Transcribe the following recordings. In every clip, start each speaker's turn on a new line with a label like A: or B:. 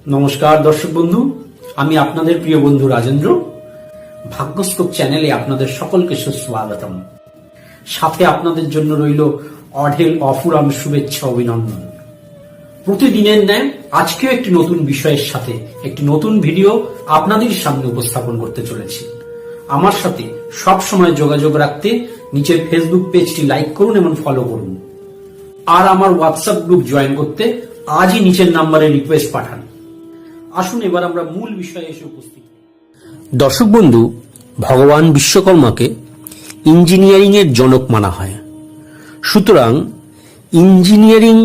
A: নমস্কার দর্শক বন্ধু, আমি আপনাদের প্রিয় বন্ধু রাজেন্দ্র। ভাগ্যস্কোপ চ্যানেলে আপনাদের সকলকে সুস্বাগতম। সাথে আপনাদের জন্য রইল অঢেল অফুরাম শুভেচ্ছা অভিনন্দন। প্রতিদিনের ন্যায় আজকেও একটি নতুন বিষয়ের সাথে একটি নতুন ভিডিও আপনাদের সামনে উপস্থাপন করতে চলেছি। আমার সাথে সব সময় যোগাযোগ রাখতে নিচের ফেসবুক পেজটি লাইক করুন এবং ফলো করুন। আর আমার হোয়াটসঅ্যাপ গ্রুপ জয়েন করতে আজই নিচের নাম্বারে রিকোয়েস্ট পাঠান। আসুন এবার আমরা মূল বিষয়ে এসে উপস্থিত। দর্শক বন্ধু, ভগবান বিশ্বকর্মাকে ইঞ্জিনিয়ারিং এর জনক মানা হয়। সুতরাং ইঞ্জিনিয়ারিং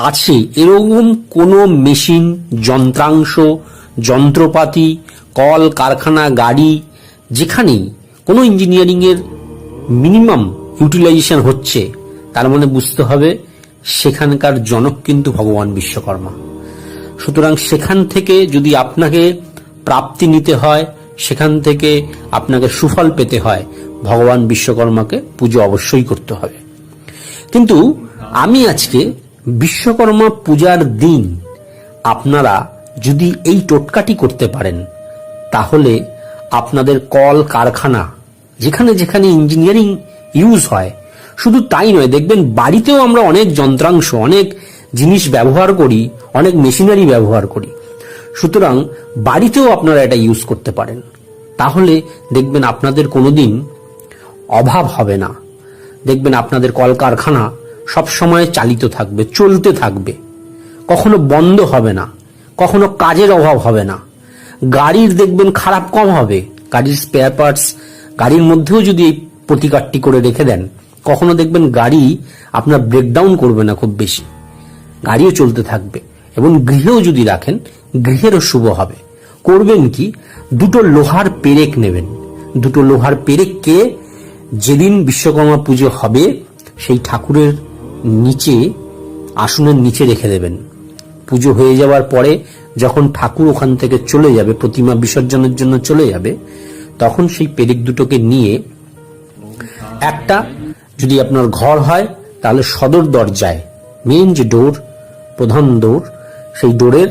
A: আছে এরকম কোনো মেশিন, যন্ত্রাংশ, যন্ত্রপাতি, কল কারখানা, গাড়ি, যেখানেই কোনো ইঞ্জিনিয়ারিং এর মিনিমাম ইউটিলাইজেশন হচ্ছে, তার মানে বুঝতে হবে সেখানকার জনক কিন্তু ভগবান বিশ্বকর্মা। সুতরাং সেখান থেকে যদি আপনাকে প্রাপ্তি নিতে হয়, সেখান থেকে আপনাকে সুফল পেতে হয়, ভগবান বিশ্বকর্মাকে পুজো অবশ্যই করতে হবে। কিন্তু আমি আজকে বিশ্বকর্মা পূজার দিন আপনারা যদি এই টোটকাটি করতে পারেন, তাহলে আপনাদের কল কারখানা যেখানে যেখানে ইঞ্জিনিয়ারিং ইউজ হয়, শুধু তাই নয়, দেখবেন বাড়িতেও আমরা অনেক যন্ত্রাংশ, অনেক জিনিস ব্যবহার করি, অনেক মেশিনারি ব্যবহার করি। সুতরাং বাড়িতেও আপনারা এটা ইউজ করতে পারেন। তাহলে দেখবেন আপনাদের কোনোদিন অভাব হবে না। দেখবেন আপনাদের কলকারখানা সবসময় চালিত থাকবে, চলতে থাকবে, কখনো বন্ধ হবে না, কখনো কাজের অভাব হবে না। গাড়ির দেখবেন খারাপ কম হবে, গাড়ির স্পেয়ার পার্টস গাড়ির মধ্যেও যদি এই প্রতিকারটি করে রেখে দেন, কখনো দেখবেন গাড়ি আপনার ব্রেকডাউন করবে না খুব বেশি, গাড়িও চলতে থাকবে। এবং গৃহেও যদি রাখেন, গৃহেরও শুভ হবে। করবেন কি, দুটো লোহার পেরেক নেবেন। দুটো লোহার পেরেককে যেদিন বিশ্বকর্মা পুজো হবে সেই ঠাকুরের নিচে, আসনের নিচে রেখে দেবেন। পুজো হয়ে যাওয়ার পরে যখন ঠাকুর ওখান থেকে চলে যাবে, প্রতিমা বিসর্জনের জন্য চলে যাবে, তখন সেই পেরেক দুটোকে নিয়ে একটা, যদি আপনার ঘর হয় তাহলে সদর দরজায়, মেইন যে ডোর, প্রধান ডোর, সেই ডোরের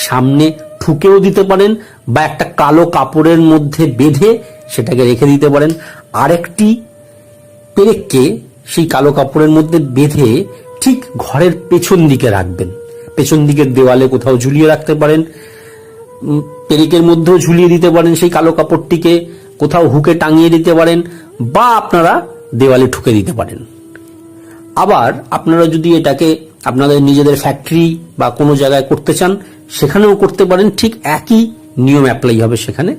A: সামনে ঠুকেও দিতে পারেন, বা একটা কালো কাপড়ের মধ্যে বেঁধে সেটাকে রেখে দিতে পারেন। আরেকটি পেরেককে সেই কালো কাপড়ের মধ্যে বেঁধে ঠিক ঘরের পেছন দিকে রাখবেন। পেছন দিকের দেওয়ালে কোথাও ঝুলিয়ে রাখতে পারেন, পেরেকের মধ্যেও ঝুলিয়ে দিতে পারেন সেই কালো কাপড়টিকে, কোথাও হুকে টাঙিয়ে দিতে পারেন, বা আপনারা দেওয়ালে ঠুকে দিতে পারেন। আবার আপনারা যদি এটাকে আপনাদের নিজেদের ফ্যাক্টরি বা কোনো জায়গায় করতে চান, সেখানেও করতে পারেন। ঠিক একই নিয়ম অ্যাপ্লাই হবে সেখানে,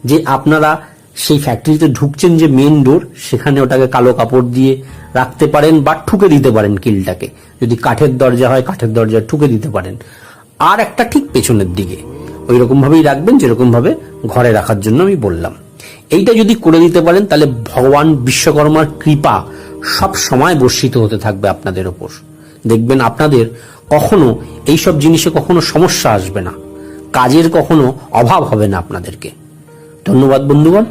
A: যে আপনারা সেই ফ্যাক্টরিতে ঢুকছেন যে মেইন ডোর, সেখানে ওটাকে কালো কাপড় দিয়ে রাখতে পারেন, বা ঠুকে দিতে পারেন কিলটাকে। যদি কাঠের দরজা হয়, কাঠের দরজা ঠুকে দিতে পারেন। আর একটা ঠিক পেছনের দিকে ওই রকম ভাবেই রাখবেন, যেরকম ভাবে ঘরে রাখার জন্য আমি বললাম। এইটা যদি করে দিতে পারেন, তাহলে ভগবান বিশ্বকর্মার কৃপা সব সময় বর্ষিত হতে থাকবে আপনাদের ওপর। দেখবেন আপনাদের কখনো এইসব জিনিসে কখনো সমস্যা আসবে না, কাজের কখনো অভাব হবে না আপনাদেরকে। ধন্যবাদ বন্ধুগণ,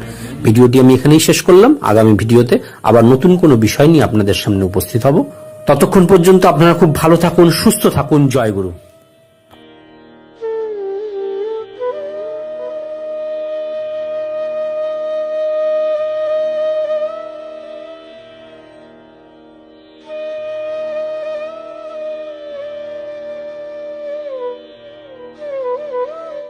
A: ভিডিওটি আমি এখানেই শেষ করলাম। আগামী ভিডিওতে আবার নতুন কোনো বিষয় নিয়ে আপনাদের সামনে উপস্থিত হব। ততক্ষণ পর্যন্ত আপনারা খুব ভালো থাকুন, সুস্থ থাকুন। জয় গুরু।